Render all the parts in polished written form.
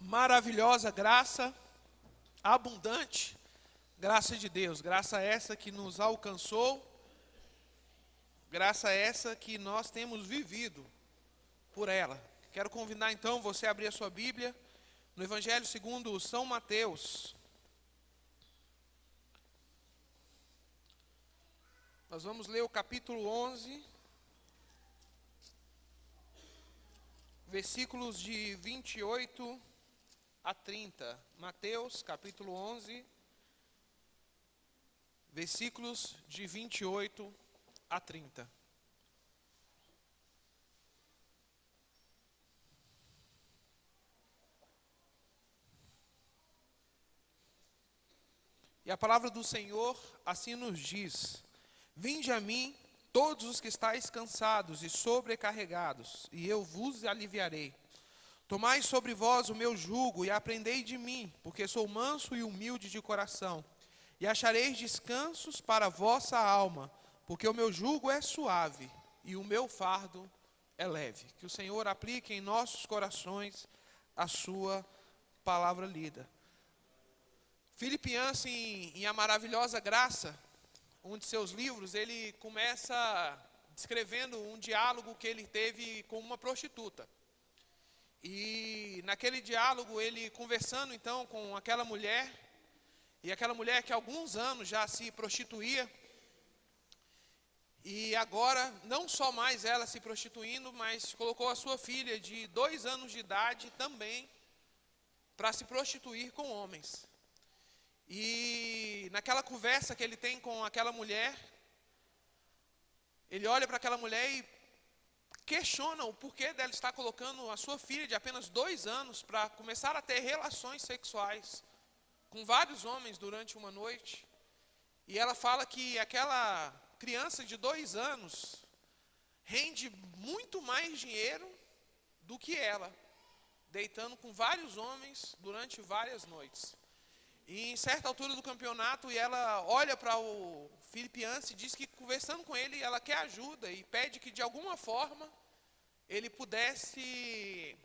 maravilhosa graça, abundante graça de Deus, graça essa que nos alcançou, graça essa que nós temos vivido por ela. Quero convidar então você a abrir a sua Bíblia no Evangelho segundo São Mateus. Nós vamos ler o capítulo 11, versículos de 28 a 30. Mateus, capítulo 11, versículos de 28 a 30. E a palavra do Senhor assim nos diz: Vinde a mim, todos os que estáis cansados e sobrecarregados, e eu vos aliviarei. Tomai sobre vós o meu jugo e aprendei de mim, porque sou manso e humilde de coração, e achareis descansos para a vossa alma, porque o meu jugo é suave e o meu fardo é leve. Que o Senhor aplique em nossos corações a sua palavra lida. Philip Yancey, em A Maravilhosa Graça, um de seus livros, ele começa descrevendo um diálogo que ele teve com uma prostituta. E naquele diálogo, ele conversando então com aquela mulher, e aquela mulher que há alguns anos já se prostituía, e agora não só mais ela se prostituindo, mas colocou a sua filha de 2 anos de idade também para se prostituir com homens. E naquela conversa que ele tem com aquela mulher, ele olha para aquela mulher e questiona o porquê dela estar colocando a sua filha de apenas 2 anos para começar a ter relações sexuais com vários homens durante uma noite. E ela fala que aquela criança de 2 anos rende muito mais dinheiro do que ela, deitando com vários homens durante várias noites. E em certa altura do campeonato, e ela olha para o Philip Yancey e diz que conversando com ele, ela quer ajuda e pede que de alguma forma ele pudesse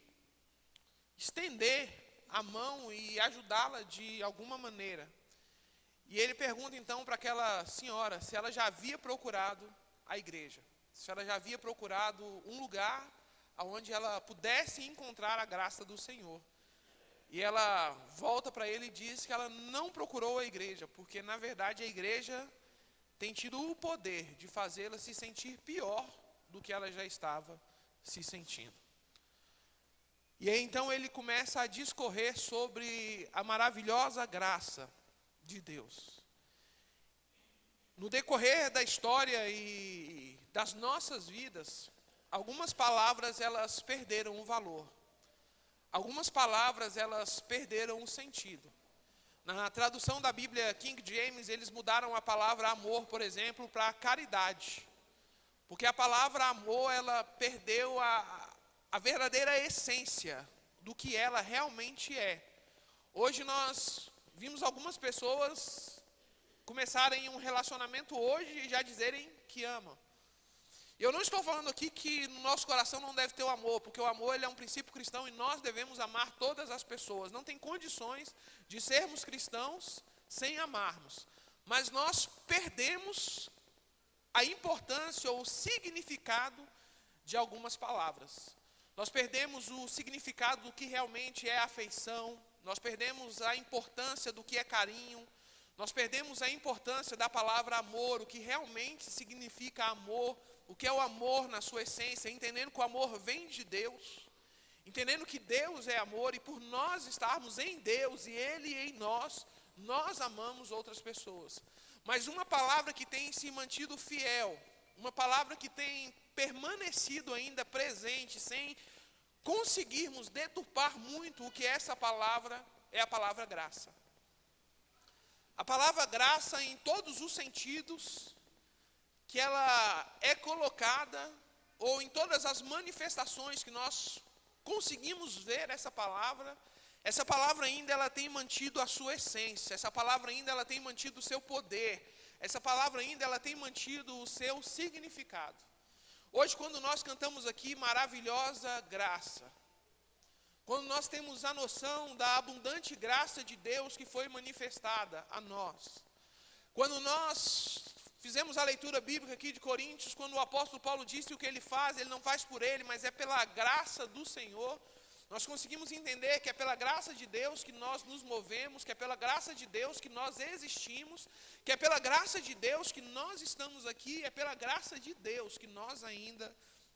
estender a mão e ajudá-la de alguma maneira. E ele pergunta então para aquela senhora se ela já havia procurado a igreja, se ela já havia procurado um lugar onde ela pudesse encontrar a graça do Senhor. E ela volta para ele e diz que ela não procurou a igreja, porque na verdade a igreja tem tido o poder de fazê-la se sentir pior do que ela já estava se sentindo. E aí então ele começa a discorrer sobre a maravilhosa graça de Deus. No decorrer da história e das nossas vidas, algumas palavras elas perderam o valor. Algumas palavras elas perderam o sentido. Na tradução da Bíblia King James, eles mudaram a palavra amor, por exemplo, para caridade. Porque a palavra amor, ela perdeu a verdadeira essência do que ela realmente é. Hoje nós vimos algumas pessoas começarem um relacionamento hoje e já dizerem que amam. Eu não estou falando aqui que no nosso coração não deve ter o amor, porque o amor ele é um princípio cristão e nós devemos amar todas as pessoas. Não tem condições de sermos cristãos sem amarmos. Mas nós perdemos a importância ou o significado de algumas palavras. Nós perdemos o significado do que realmente é afeição, nós perdemos a importância do que é carinho, nós perdemos a importância da palavra amor, o que realmente significa amor, o que é o amor na sua essência, entendendo que o amor vem de Deus, entendendo que Deus é amor e por nós estarmos em Deus e Ele em nós, nós amamos outras pessoas. Mas uma palavra que tem se mantido fiel, uma palavra que tem permanecido ainda presente, sem conseguirmos deturpar muito o que é essa palavra, é a palavra graça. A palavra graça em todos os sentidos que ela é colocada, ou em todas as manifestações que nós conseguimos ver essa palavra ainda ela tem mantido a sua essência, essa palavra ainda ela tem mantido o seu poder, essa palavra ainda ela tem mantido o seu significado. Hoje quando nós cantamos aqui maravilhosa graça, quando nós temos a noção da abundante graça de Deus que foi manifestada a nós. Quando nós fizemos a leitura bíblica aqui de Coríntios, quando o apóstolo Paulo disse que o que ele faz, ele não faz por ele, mas é pela graça do Senhor, nós conseguimos entender que é pela graça de Deus que nós nos movemos, que é pela graça de Deus que nós existimos, que é pela graça de Deus que nós estamos aqui, é pela graça de Deus que nós ainda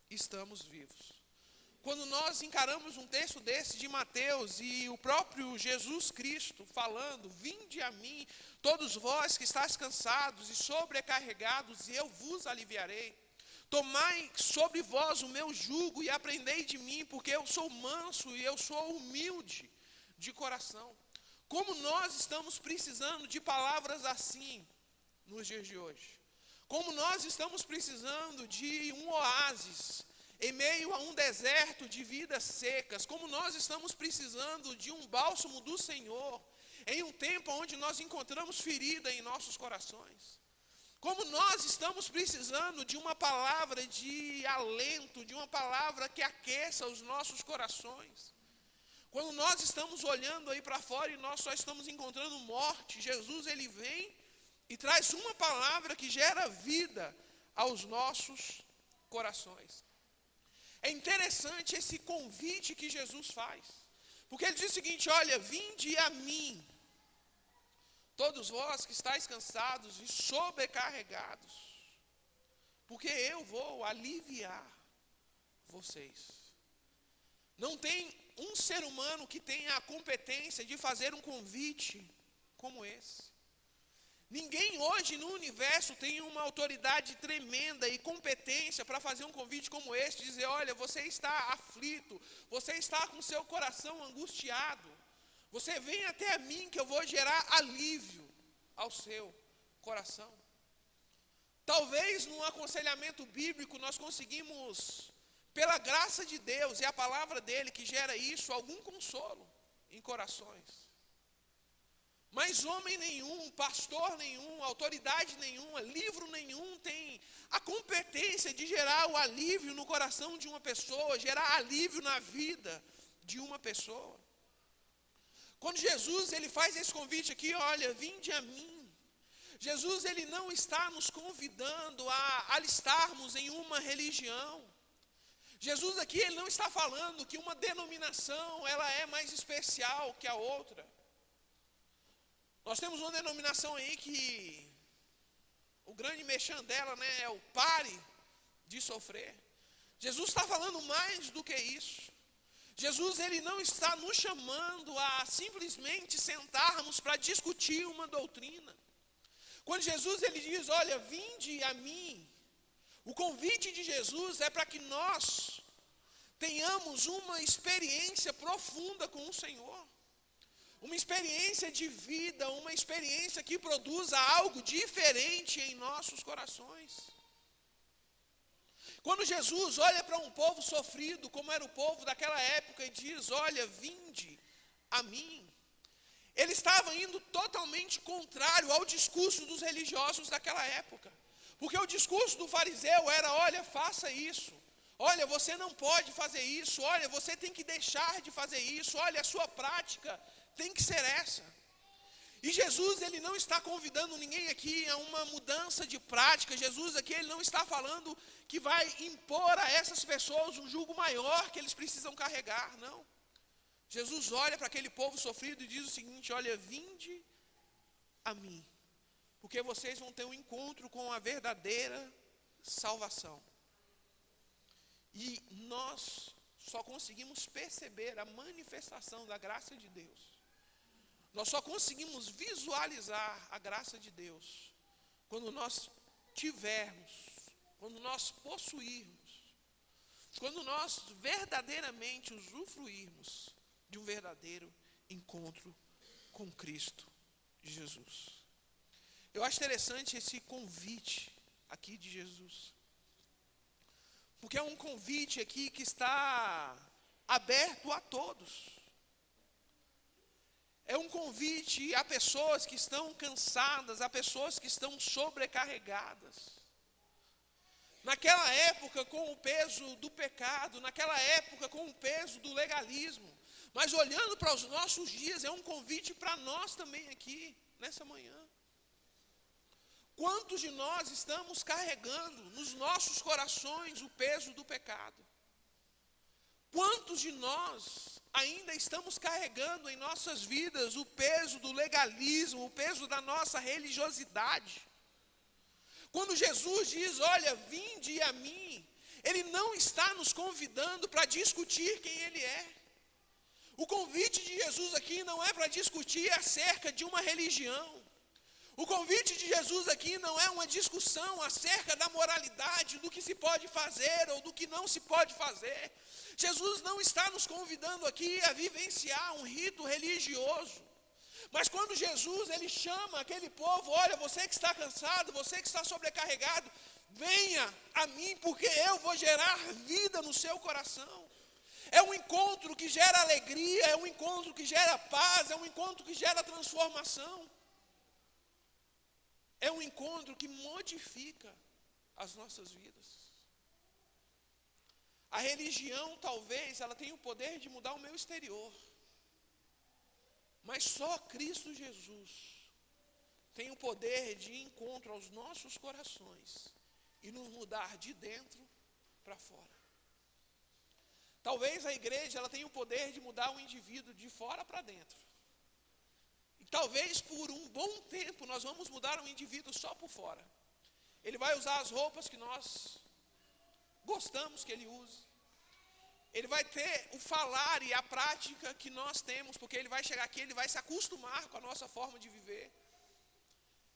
estamos vivos. Quando nós encaramos um texto desse de Mateus e o próprio Jesus Cristo falando, vinde a mim, todos vós que estáis cansados e sobrecarregados, e eu vos aliviarei. Tomai sobre vós o meu jugo e aprendei de mim, porque eu sou manso e eu sou humilde de coração. Como nós estamos precisando de palavras assim nos dias de hoje. Como nós estamos precisando de um oásis em meio a um deserto de vidas secas, como nós estamos precisando de um bálsamo do Senhor, em um tempo onde nós encontramos ferida em nossos corações. Como nós estamos precisando de uma palavra de alento, de uma palavra que aqueça os nossos corações. Quando nós estamos olhando aí para fora e nós só estamos encontrando morte, Jesus ele vem e traz uma palavra que gera vida aos nossos corações. É interessante esse convite que Jesus faz, porque ele diz o seguinte: olha, vinde a mim, todos vós que estáis cansados e sobrecarregados, porque eu vou aliviar vocês. Não tem um ser humano que tenha a competência de fazer um convite como esse. Ninguém hoje no universo tem uma autoridade tremenda e competência para fazer um convite como esse, dizer, olha, você está aflito, você está com seu coração angustiado, você vem até a mim que eu vou gerar alívio ao seu coração. Talvez no aconselhamento bíblico nós conseguimos, pela graça de Deus e a palavra dele que gera isso, algum consolo em corações. Mas homem nenhum, pastor nenhum, autoridade nenhuma, livro nenhum tem a competência de gerar o alívio no coração de uma pessoa, gerar alívio na vida de uma pessoa. Quando Jesus ele faz esse convite aqui, olha, vinde a mim. Jesus ele não está nos convidando a alistarmos em uma religião. Jesus aqui ele não está falando que uma denominação ela é mais especial que a outra. Nós temos uma denominação aí que o grande mexão dela, né, é o pare de sofrer. Jesus está falando mais do que isso. Jesus ele não está nos chamando a simplesmente sentarmos para discutir uma doutrina. Quando Jesus ele diz, olha, vinde a mim, o convite de Jesus é para que nós tenhamos uma experiência profunda com o Senhor. Uma experiência de vida, uma experiência que produza algo diferente em nossos corações. Quando Jesus olha para um povo sofrido, como era o povo daquela época, e diz, olha, vinde a mim, ele estava indo totalmente contrário ao discurso dos religiosos daquela época. Porque o discurso do fariseu era, olha, faça isso. Olha, você não pode fazer isso. Olha, você tem que deixar de fazer isso. Olha, a sua prática tem que ser essa. E Jesus, ele não está convidando ninguém aqui a uma mudança de prática. Jesus aqui, ele não está falando que vai impor a essas pessoas um jugo maior que eles precisam carregar, não. Jesus olha para aquele povo sofrido e diz o seguinte, olha, vinde a mim, porque vocês vão ter um encontro com a verdadeira salvação. E nós só conseguimos perceber a manifestação da graça de Deus. Nós só conseguimos visualizar a graça de Deus quando nós tivermos, quando nós possuirmos, quando nós verdadeiramente usufruirmos de um verdadeiro encontro com Cristo Jesus. Eu acho interessante esse convite aqui de Jesus, porque é um convite aqui que está aberto a todos. É um convite a pessoas que estão cansadas, a pessoas que estão sobrecarregadas. Naquela época com o peso do pecado, naquela época com o peso do legalismo, Mas olhando para os nossos dias, é um convite para nós também aqui, nessa manhã. Quantos de nós estamos carregando nos nossos corações o peso do pecado? Quantos de nós ainda estamos carregando em nossas vidas o peso do legalismo, o peso da nossa religiosidade? Quando Jesus diz, olha, vinde a mim, Ele não está nos convidando para discutir quem Ele é. O convite de Jesus aqui não é para discutir acerca de uma religião. O convite de Jesus aqui não é uma discussão acerca da moralidade, do que se pode fazer ou do que não se pode fazer. Jesus não está nos convidando aqui a vivenciar um rito religioso. Mas quando Jesus, Ele chama aquele povo, olha, você que está cansado, você que está sobrecarregado, venha a mim, porque eu vou gerar vida no seu coração. É um encontro que gera alegria, é um encontro que gera paz, é um encontro que gera transformação. É um encontro que modifica as nossas vidas. A religião, talvez, ela tenha o poder de mudar o meu exterior. Mas só Cristo Jesus tem o poder de ir encontro aos nossos corações e nos mudar de dentro para fora. Talvez a igreja ela tenha o poder de mudar o indivíduo de fora para dentro. E talvez por um bom tempo nós vamos mudar o indivíduo só por fora. Ele vai usar as roupas que nós gostamos que ele use. Ele vai ter o falar e a prática que nós temos, porque ele vai chegar aqui, ele vai se acostumar com a nossa forma de viver.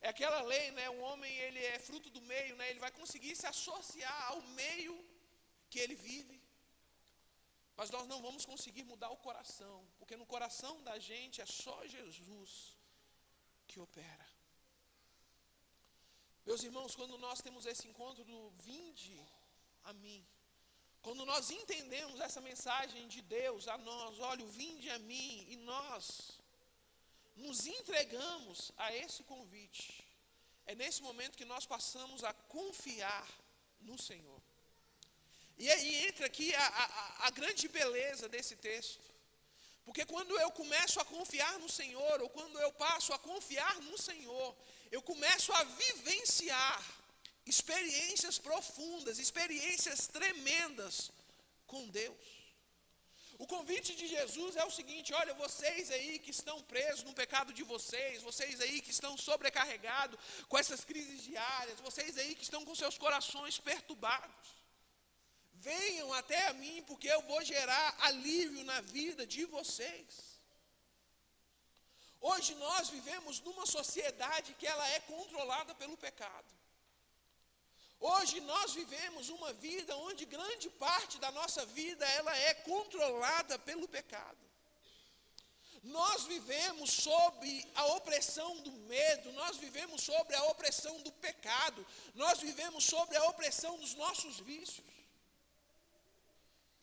É aquela lei, né? O homem, ele é fruto do meio, né? Ele vai conseguir se associar ao meio que ele vive. Mas nós não vamos conseguir mudar o coração, porque no coração da gente é só Jesus que opera. Meus irmãos, quando nós temos esse encontro do vinde a mim, quando nós entendemos essa mensagem de Deus a nós, olha, vinde a mim, e nós nos entregamos a esse convite, é nesse momento que nós passamos a confiar no Senhor. E aí entra aqui a grande beleza desse texto. Porque quando eu começo a confiar no Senhor, ou quando eu passo a confiar no Senhor, eu começo a vivenciar experiências profundas, experiências tremendas com Deus. O convite de Jesus é o seguinte, olha, vocês aí que estão presos no pecado de vocês aí que estão sobrecarregados com essas crises diárias, vocês aí que estão com seus corações perturbados, venham até a mim, porque eu vou gerar alívio na vida de vocês. Hoje nós vivemos numa sociedade que ela é controlada pelo pecado. Hoje nós vivemos uma vida onde grande parte da nossa vida ela é controlada pelo pecado. Nós vivemos sob a opressão do medo, nós vivemos sobre a opressão do pecado, nós vivemos sobre a opressão dos nossos vícios.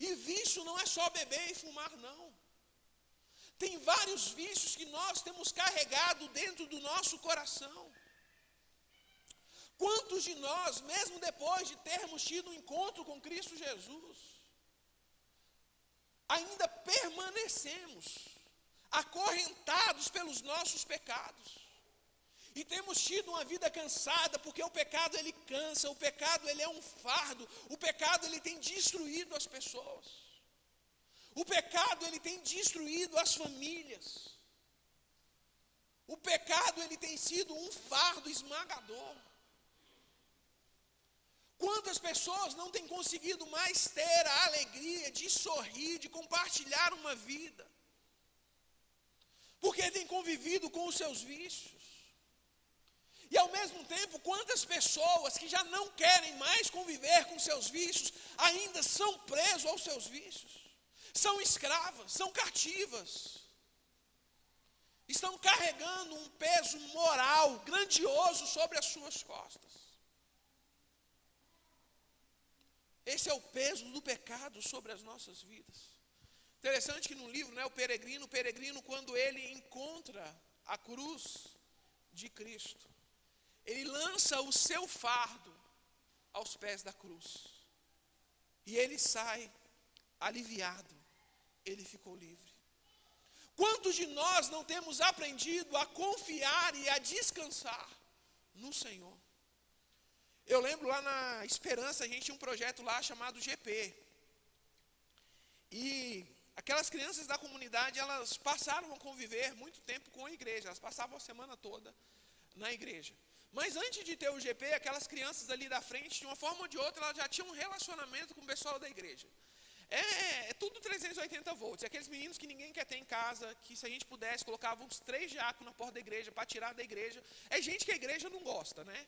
E vício não é só beber e fumar, não. Tem vários vícios que nós temos carregado dentro do nosso coração. Quantos de nós, mesmo depois de termos tido um encontro com Cristo Jesus, ainda permanecemos acorrentados pelos nossos pecados? E temos tido uma vida cansada, porque o pecado ele cansa, o pecado ele é um fardo, o pecado ele tem destruído as pessoas. O pecado ele tem destruído as famílias. O pecado ele tem sido um fardo esmagador. Quantas pessoas não têm conseguido mais ter a alegria de sorrir, de compartilhar uma vida? Porque têm convivido com os seus vícios. E ao mesmo tempo, quantas pessoas que já não querem mais conviver com seus vícios, ainda são presos aos seus vícios. São escravas, são cativas. Estão carregando um peso moral grandioso sobre as suas costas. Esse é o peso do pecado sobre as nossas vidas. Interessante que no livro, né, o peregrino, quando ele encontra a cruz de Cristo, ele lança o seu fardo aos pés da cruz. E ele sai aliviado. Ele ficou livre. Quantos de nós não temos aprendido a confiar e a descansar no Senhor? Eu lembro lá na Esperança, a gente tinha um projeto lá chamado GP. E aquelas crianças da comunidade, elas passaram a conviver muito tempo com a igreja. Elas passavam a semana toda na igreja. Mas antes de ter o GP, aquelas crianças ali da frente, de uma forma ou de outra, elas já tinham um relacionamento com o pessoal da igreja. É tudo 380 volts. É aqueles meninos que ninguém quer ter em casa, que se a gente pudesse, colocava uns 3 diáconos na porta da igreja para tirar da igreja. É gente que a igreja não gosta, né?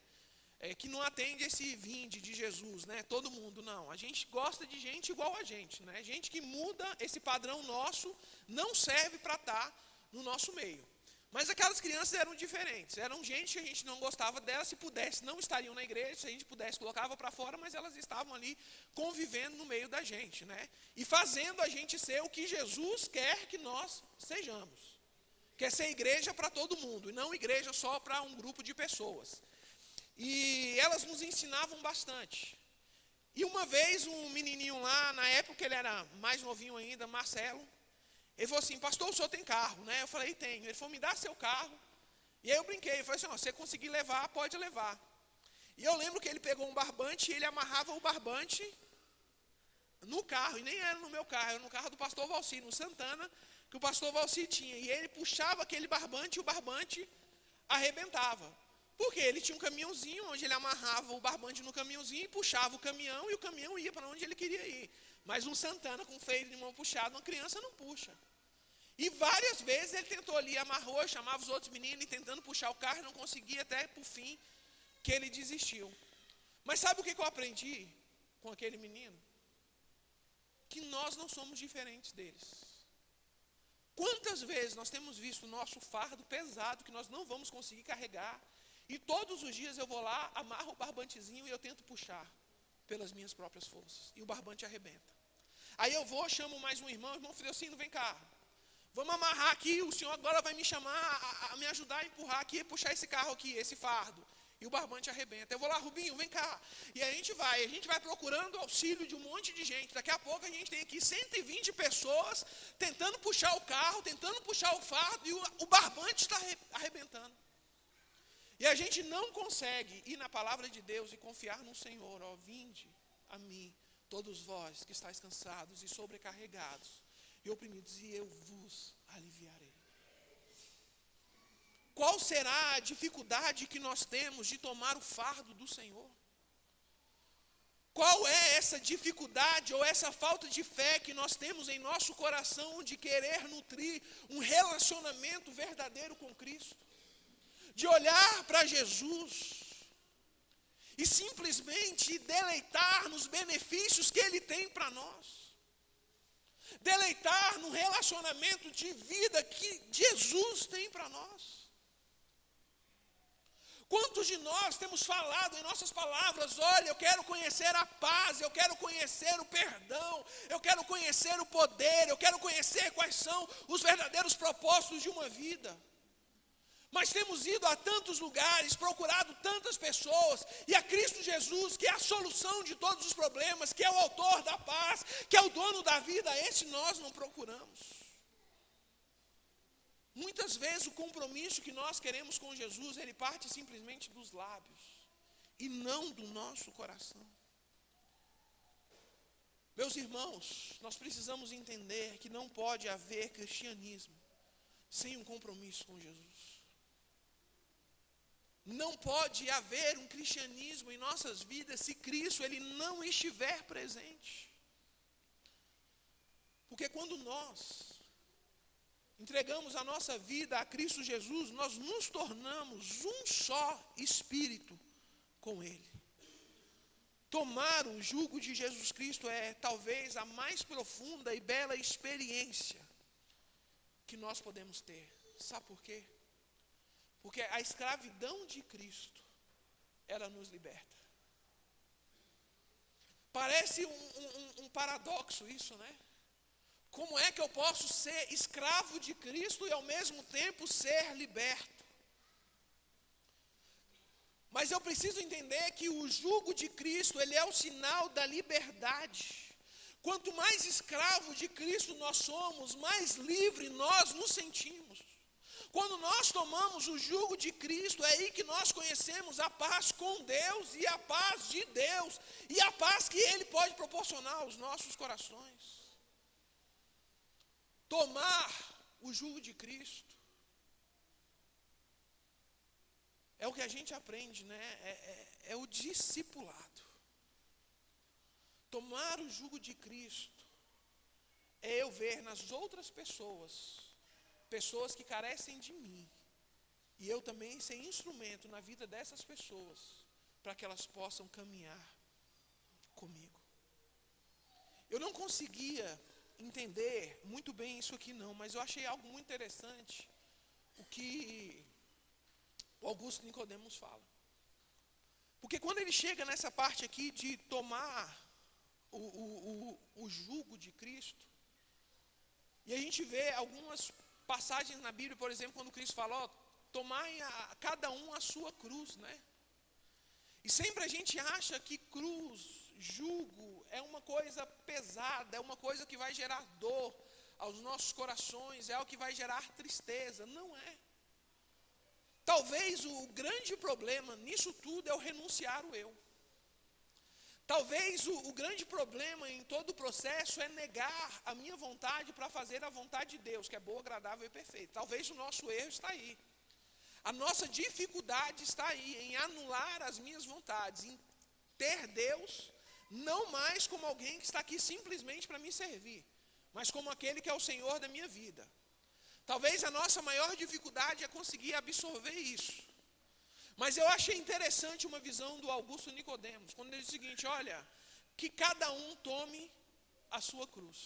Que não atende esse vinde de Jesus, né? Todo mundo, não. A gente gosta de gente igual a gente, né? Gente que muda esse padrão nosso, não serve para estar no nosso meio. Mas aquelas crianças eram diferentes, eram gente que a gente não gostava delas, se pudesse não estariam na igreja, se a gente pudesse colocava para fora, mas elas estavam ali convivendo no meio da gente, né? E fazendo a gente ser o que Jesus quer que nós sejamos. Quer ser igreja para todo mundo, e não igreja só para um grupo de pessoas. E elas nos ensinavam bastante. E uma vez um menininho lá, na época ele era mais novinho ainda, Marcelo, ele falou assim: pastor, o senhor tem carro, né? Eu falei: tenho. Ele falou: me dá seu carro. E aí eu brinquei, eu falei assim: ó, se você conseguir levar, pode levar. E eu lembro que ele pegou um barbante e ele amarrava o barbante no carro, e nem era no meu carro, era no carro do pastor Valci, no Santana, que o pastor Valci tinha. E ele puxava aquele barbante e o barbante arrebentava. Porque ele tinha um caminhãozinho onde ele amarrava o barbante no caminhãozinho e puxava o caminhão, e o caminhão ia para onde ele queria ir. Mas um Santana com freio de mão puxado, uma criança não puxa. E várias vezes ele tentou ali, amarrou, chamava os outros meninos, tentando puxar o carro, não conseguia, até por fim que ele desistiu. Mas sabe o que eu aprendi com aquele menino? Que nós não somos diferentes deles. Quantas vezes nós temos visto o nosso fardo pesado, que nós não vamos conseguir carregar, e todos os dias eu vou lá, amarro o barbantezinho e eu tento puxar pelas minhas próprias forças. E o barbante arrebenta. Aí eu vou, chamo mais um irmão Friocino, vem cá. Vamos amarrar aqui, o senhor agora vai me chamar a me ajudar a empurrar aqui, puxar esse carro aqui, esse fardo. E o barbante arrebenta. Eu vou lá, Rubinho, vem cá. E a gente vai procurando auxílio de um monte de gente. Daqui a pouco a gente tem aqui 120 pessoas tentando puxar o carro, tentando puxar o fardo, e o barbante está arrebentando. E a gente não consegue ir na palavra de Deus e confiar no Senhor. Ó, vinde a mim, todos vós que estáis cansados e sobrecarregados e oprimidos, e eu vos aliviarei. Qual será a dificuldade que nós temos de tomar o fardo do Senhor? Qual é essa dificuldade ou essa falta de fé que nós temos em nosso coração de querer nutrir um relacionamento verdadeiro com Cristo? De olhar para Jesus e simplesmente deleitar nos benefícios que Ele tem para nós. Deleitar no relacionamento de vida que Jesus tem para nós. Quantos de nós temos falado em nossas palavras: olha, eu quero conhecer a paz, eu quero conhecer o perdão, eu quero conhecer o poder, eu quero conhecer quais são os verdadeiros propósitos de uma vida. Mas temos ido a tantos lugares, procurado tantas pessoas, e a Cristo Jesus, que é a solução de todos os problemas, que é o autor da paz, que é o dono da vida, esse nós não procuramos. Muitas vezes o compromisso que nós queremos com Jesus, ele parte simplesmente dos lábios, e não do nosso coração. Meus irmãos, nós precisamos entender que não pode haver cristianismo sem um compromisso com Jesus. Não pode haver um cristianismo em nossas vidas se Cristo ele não estiver presente. Porque quando nós entregamos a nossa vida a Cristo Jesus, nós nos tornamos um só espírito com Ele. Tomar o jugo de Jesus Cristo é talvez a mais profunda e bela experiência que nós podemos ter. Sabe por quê? Porque a escravidão de Cristo, ela nos liberta. Parece um paradoxo isso, né? Como é que eu posso ser escravo de Cristo e ao mesmo tempo ser liberto? Mas eu preciso entender que o jugo de Cristo, ele é o sinal da liberdade. Quanto mais escravo de Cristo nós somos, mais livre nós nos sentimos. Quando nós tomamos o jugo de Cristo, é aí que nós conhecemos a paz com Deus e a paz de Deus e a paz que Ele pode proporcionar aos nossos corações. Tomar o jugo de Cristo é o que a gente aprende, né? É o discipulado. Tomar o jugo de Cristo é eu ver nas outras pessoas que carecem de mim, e eu também ser instrumento na vida dessas pessoas, para que elas possam caminhar comigo. Eu não conseguia entender muito bem isso aqui não, mas eu achei algo muito interessante, o que o Augusto Nicodemos fala. Porque quando ele chega nessa parte aqui de tomar o jugo de Cristo, e a gente vê algumas passagens na Bíblia, por exemplo, quando Cristo fala, tomai cada um a sua cruz, né? E sempre a gente acha que cruz, jugo, é uma coisa pesada, é uma coisa que vai gerar dor aos nossos corações, é algo que vai gerar tristeza. Não é. Talvez o grande problema nisso tudo é o renunciar o eu. Talvez o grande problema em todo o processo é negar a minha vontade para fazer a vontade de Deus, que é boa, agradável e perfeita. Talvez o nosso erro está aí. A nossa dificuldade está aí em anular as minhas vontades, em ter Deus não mais como alguém que está aqui simplesmente para me servir, mas como aquele que é o Senhor da minha vida. Talvez a nossa maior dificuldade é conseguir absorver isso. Mas eu achei interessante uma visão do Augusto Nicodemos, quando ele diz o seguinte, olha, que cada um tome a sua cruz.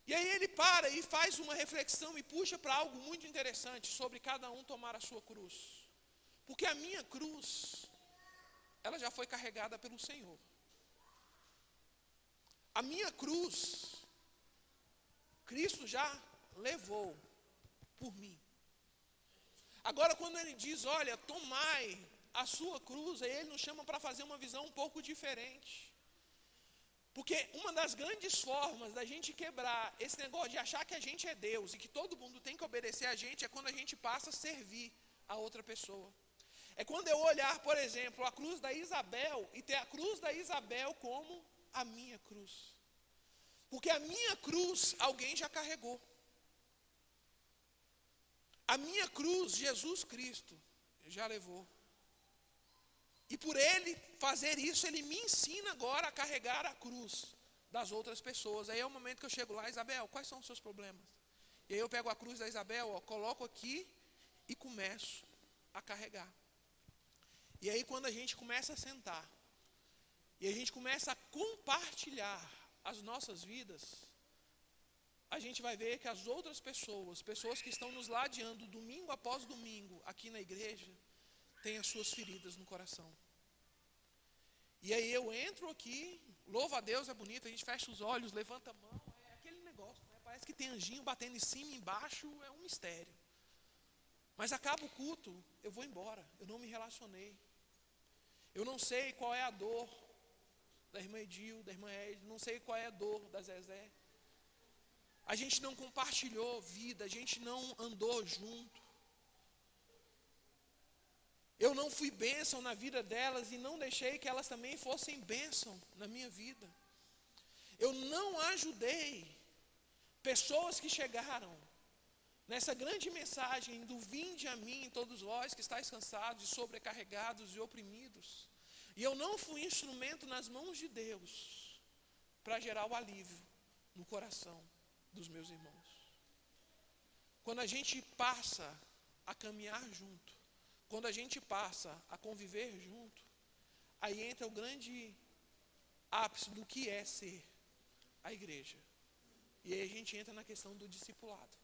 E aí ele para e faz uma reflexão e puxa para algo muito interessante sobre cada um tomar a sua cruz. Porque a minha cruz, ela já foi carregada pelo Senhor. A minha cruz, Cristo já levou por mim. Agora, quando ele diz, olha, tomai a sua cruz, aí ele nos chama para fazer uma visão um pouco diferente. Porque uma das grandes formas da gente quebrar esse negócio de achar que a gente é Deus e que todo mundo tem que obedecer a gente é quando a gente passa a servir a outra pessoa. É quando eu olhar, por exemplo, a cruz da Isabel e ter a cruz da Isabel como a minha cruz. Porque a minha cruz alguém já carregou. A minha cruz, Jesus Cristo, já levou. E por ele fazer isso, ele me ensina agora a carregar a cruz das outras pessoas. Aí é o momento que eu chego lá, Isabel, quais são os seus problemas? E aí eu pego a cruz da Isabel, coloco aqui e começo a carregar. E aí quando a gente começa a sentar, e a gente começa a compartilhar as nossas vidas, a gente vai ver que as outras pessoas que estão nos ladeando domingo após domingo aqui na igreja, têm as suas feridas no coração. E aí eu entro aqui, louvo a Deus, é bonito, a gente fecha os olhos, levanta a mão, é aquele negócio, né? Parece que tem anjinho batendo em cima e embaixo, é um mistério. Mas acaba o culto, eu vou embora, eu não me relacionei. Eu não sei qual é a dor da irmã Edil, da irmã Ed, não sei qual é a dor da Zezé. A gente não compartilhou vida, a gente não andou junto. Eu não fui bênção na vida delas e não deixei que elas também fossem bênção na minha vida. Eu não ajudei pessoas que chegaram nessa grande mensagem do vinde a mim, todos vós que estáis cansados e sobrecarregados e oprimidos. E eu não fui instrumento nas mãos de Deus para gerar o alívio no coração dos meus irmãos. Quando a gente passa a caminhar junto, quando a gente passa a conviver junto, aí entra o grande ápice do que é ser a igreja. E aí a gente entra na questão do discipulado.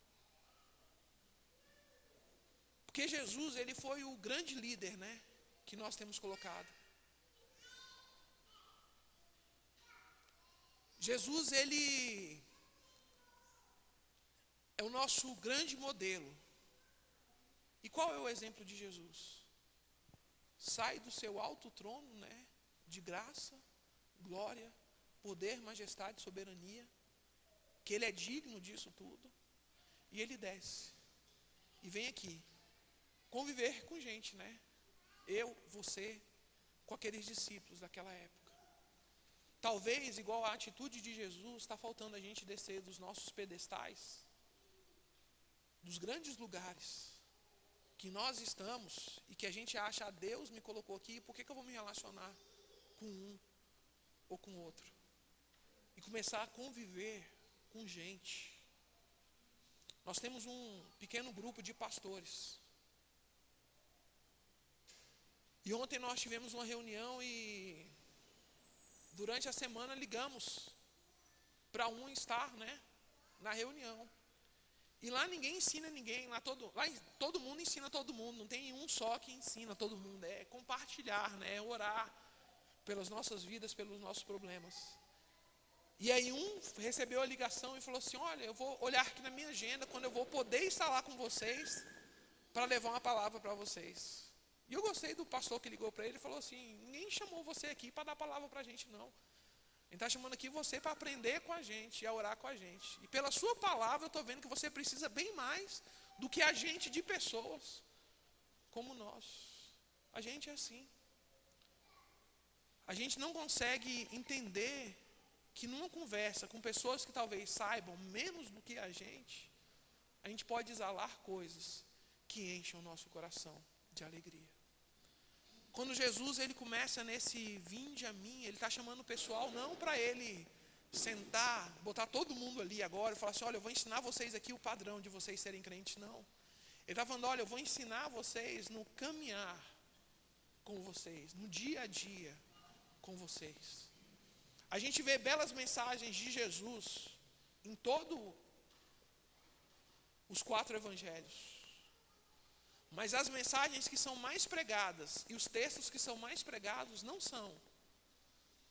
Porque Jesus, ele foi o grande líder, né, que nós temos colocado. Jesus, ele é o nosso grande modelo. E qual é o exemplo de Jesus? Sai do seu alto trono, né, de graça, glória, poder, majestade, soberania, que Ele é digno disso tudo, e Ele desce, e vem aqui, conviver com gente, né? Eu, você, com aqueles discípulos daquela época. Talvez, igual a atitude de Jesus, está faltando a gente descer dos nossos pedestais, dos grandes lugares que nós estamos e que a gente acha, Deus me colocou aqui, por que eu vou me relacionar com um ou com outro? E começar a conviver com gente. Nós temos um pequeno grupo de pastores. E ontem nós tivemos uma reunião e durante a semana ligamos para um estar, né, na reunião. E lá ninguém ensina ninguém, lá todo mundo ensina todo mundo, não tem um só que ensina todo mundo, é compartilhar, né, é orar pelas nossas vidas, pelos nossos problemas. E aí um recebeu a ligação e falou assim, olha, eu vou olhar aqui na minha agenda quando eu vou poder estar lá com vocês para levar uma palavra para vocês. E eu gostei do pastor que ligou para ele e falou assim, ninguém chamou você aqui para dar palavra para a gente não. Ele está chamando aqui você para aprender com a gente e a orar com a gente. E pela sua palavra eu estou vendo que você precisa bem mais do que a gente de pessoas como nós. A gente é assim. A gente não consegue entender que numa conversa com pessoas que talvez saibam menos do que a gente pode exalar coisas que enchem o nosso coração de alegria. Quando Jesus ele começa nesse vinde a mim, ele está chamando o pessoal não para ele sentar, botar todo mundo ali agora e falar assim, olha, eu vou ensinar vocês aqui o padrão de vocês serem crentes, não. Ele está falando, olha, eu vou ensinar vocês no caminhar com vocês, no dia a dia com vocês. A gente vê belas mensagens de Jesus em todos os 4 evangelhos. Mas as mensagens que são mais pregadas e os textos que são mais pregados não são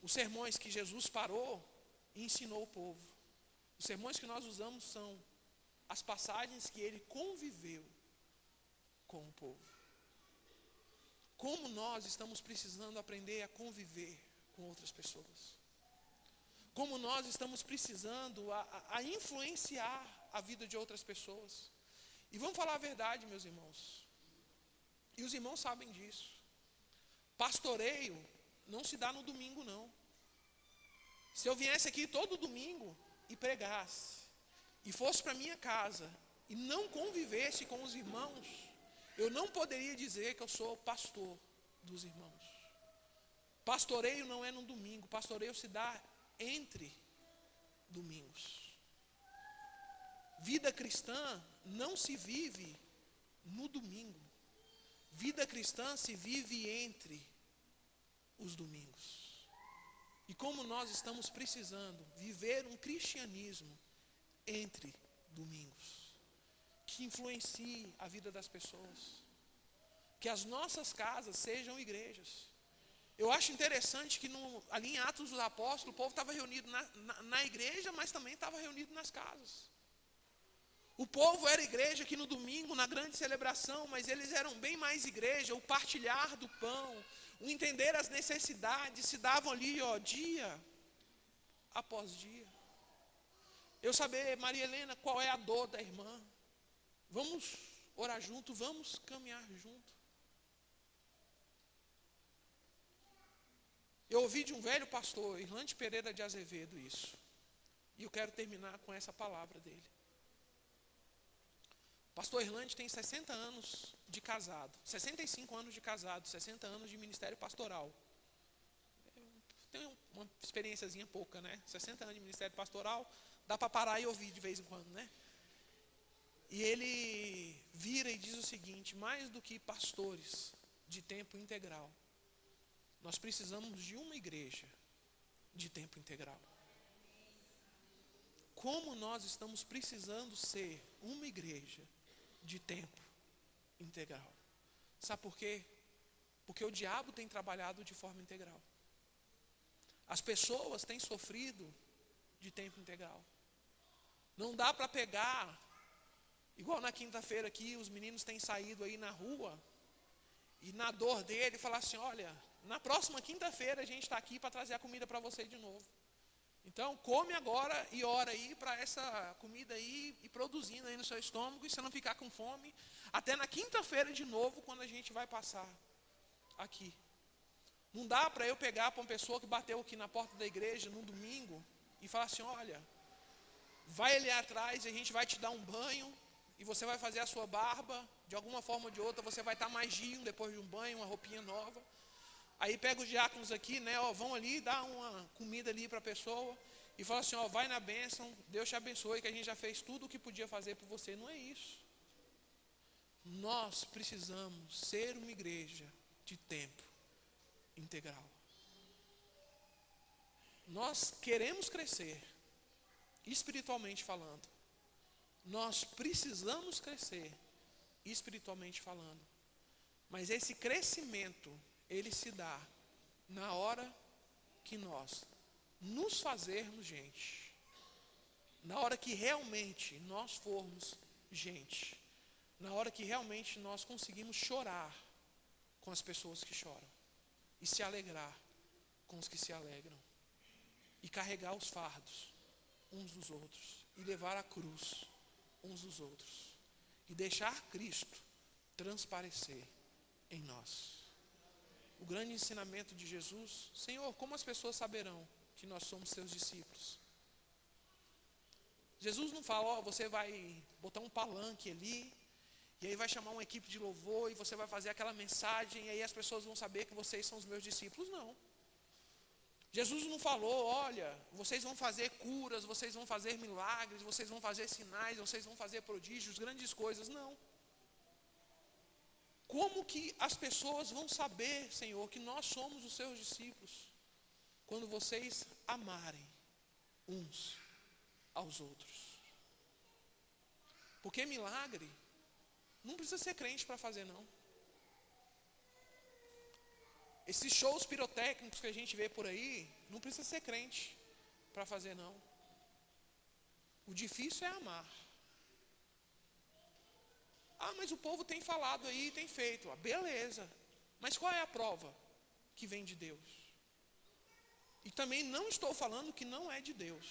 os sermões que Jesus parou e ensinou o povo. Os sermões que nós usamos são as passagens que ele conviveu com o povo. Como nós estamos precisando aprender a conviver com outras pessoas. Como nós estamos precisando a influenciar a vida de outras pessoas. E vamos falar a verdade, meus irmãos. E os irmãos sabem disso. Pastoreio não se dá no domingo, não. Se eu viesse aqui todo domingo e pregasse, e fosse para minha casa, e não convivesse com os irmãos, eu não poderia dizer que eu sou pastor dos irmãos. Pastoreio não é no domingo, pastoreio se dá entre domingos. Vida cristã não se vive no domingo. Vida cristã se vive entre os domingos. E como nós estamos precisando viver um cristianismo entre domingos, que influencie a vida das pessoas, que as nossas casas sejam igrejas. Eu acho interessante que ali em Atos dos Apóstolos, o povo estava reunido na igreja, mas também estava reunido nas casas. O povo era igreja aqui no domingo, na grande celebração, mas eles eram bem mais igreja, o partilhar do pão, o entender as necessidades, se davam ali, dia após dia. Eu saber, Maria Helena, qual é a dor da irmã. Vamos orar junto, vamos caminhar junto. Eu ouvi de um velho pastor, Irlande Pereira de Azevedo, isso. E eu quero terminar com essa palavra dele. Pastor Irlande tem 60 anos de casado, 65 anos de casado, 60 anos de ministério pastoral. Tem uma experiênciazinha pouca, né? 60 anos de ministério pastoral, dá para parar e ouvir de vez em quando, né? E ele vira e diz o seguinte, mais do que pastores de tempo integral, nós precisamos de uma igreja de tempo integral. Como nós estamos precisando ser uma igreja de tempo integral. Sabe por quê? Porque o diabo tem trabalhado de forma integral. As pessoas têm sofrido de tempo integral. Não dá para pegar, igual na quinta-feira aqui, os meninos têm saído aí na rua, e na dor dele falar assim, olha, na próxima quinta-feira a gente está aqui para trazer a comida para você de novo. Então, come agora e ora aí para essa comida aí ir produzindo aí no seu estômago e você não ficar com fome. Até na quinta-feira de novo, quando a gente vai passar aqui. Não dá para eu pegar para uma pessoa que bateu aqui na porta da igreja no domingo e falar assim, olha, vai ali atrás e a gente vai te dar um banho e você vai fazer a sua barba, de alguma forma ou de outra, você vai estar mais giro depois de um banho, uma roupinha nova. Aí pega os diáconos aqui, né, ó, vão ali dar uma comida ali para a pessoa e fala assim, ó, vai na bênção, Deus te abençoe, que a gente já fez tudo o que podia fazer por você. Não é isso. Nós precisamos ser uma igreja de tempo integral. Nós queremos crescer, espiritualmente falando. Nós precisamos crescer, espiritualmente falando. Mas esse crescimento, ele se dá na hora que nós nos fazermos gente. Na hora que realmente nós formos gente. Na hora que realmente nós conseguimos chorar com as pessoas que choram. E se alegrar com os que se alegram. E carregar os fardos uns dos outros. E levar a cruz uns dos outros. E deixar Cristo transparecer em nós. O grande ensinamento de Jesus, Senhor, como as pessoas saberão que nós somos seus discípulos? Jesus não fala, ó, você vai botar um palanque ali, e aí vai chamar uma equipe de louvor, e você vai fazer aquela mensagem, e aí as pessoas vão saber que vocês são os meus discípulos. Não. Jesus não falou, olha, vocês vão fazer curas, vocês vão fazer milagres, vocês vão fazer sinais, vocês vão fazer prodígios, grandes coisas. Não. Como que as pessoas vão saber, Senhor, que nós somos os seus discípulos? Quando vocês amarem uns aos outros. Porque milagre não precisa ser crente para fazer, não. Esses shows pirotécnicos que a gente vê por aí, não precisa ser crente para fazer, não. O difícil é amar. Ah, mas o povo tem falado aí, tem feito. Ah, beleza. Mas qual é a prova que vem de Deus? E também não estou falando que não é de Deus.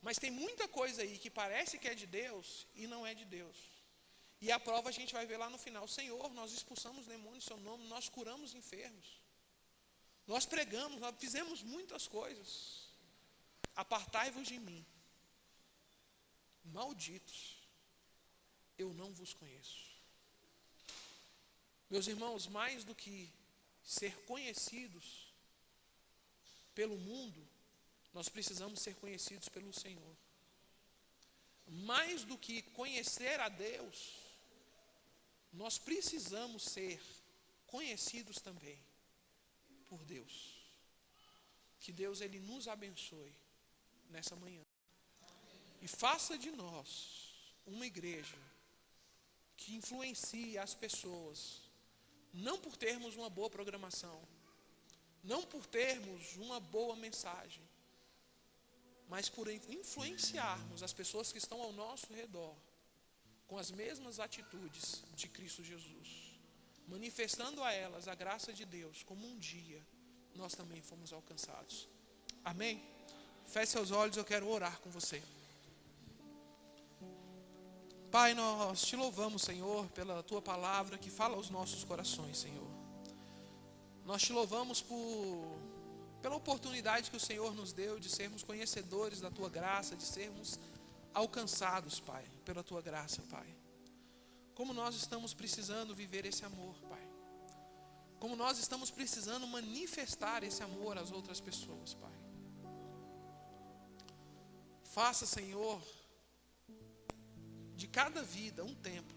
Mas tem muita coisa aí que parece que é de Deus e não é de Deus. E a prova a gente vai ver lá no final. Senhor, nós expulsamos demônios em seu nome, nós curamos enfermos. Nós pregamos, nós fizemos muitas coisas. Apartai-vos de mim. Malditos, eu não vos conheço. Meus irmãos, mais do que ser conhecidos pelo mundo, nós precisamos ser conhecidos pelo Senhor. Mais do que conhecer a Deus, nós precisamos ser conhecidos também por Deus. Que Deus ele nos abençoe nessa manhã. E faça de nós uma igreja que influencie as pessoas, não por termos uma boa programação, não por termos uma boa mensagem, mas por influenciarmos as pessoas que estão ao nosso redor com as mesmas atitudes de Cristo Jesus, manifestando a elas a graça de Deus, como um dia nós também fomos alcançados. Amém? Feche seus olhos, eu quero orar com você. Pai, nós te louvamos, Senhor, pela Tua palavra que fala aos nossos corações, Senhor. Nós te louvamos pela oportunidade que o Senhor nos deu de sermos conhecedores da Tua graça, de sermos alcançados, Pai, pela Tua graça, Pai. Como nós estamos precisando viver esse amor, Pai. Como nós estamos precisando manifestar esse amor às outras pessoas, Pai. Faça, Senhor, de cada vida um templo.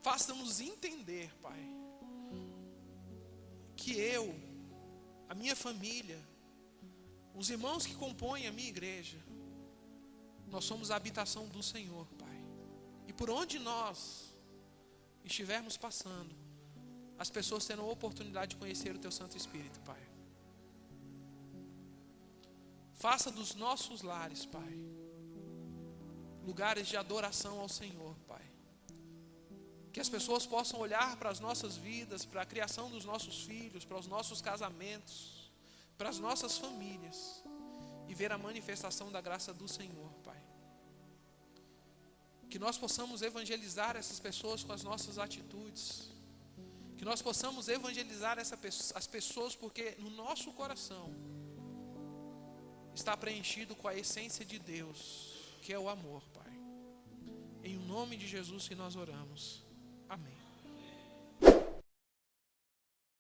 Faça-nos entender, Pai, que eu, a minha família, os irmãos que compõem a minha igreja, nós somos a habitação do Senhor, Pai. E por onde nós estivermos passando, as pessoas terão a oportunidade de conhecer o Teu Santo Espírito, Pai. Faça dos nossos lares, Pai, lugares de adoração ao Senhor, Pai. Que as pessoas possam olhar para as nossas vidas, para a criação dos nossos filhos, para os nossos casamentos, para as nossas famílias e ver a manifestação da graça do Senhor, Pai. Que nós possamos evangelizar essas pessoas com as nossas atitudes. Que nós possamos evangelizar as pessoas, porque no nosso coração está preenchido com a essência de Deus, que é o amor, Pai. Em nome de Jesus que nós oramos. Amém.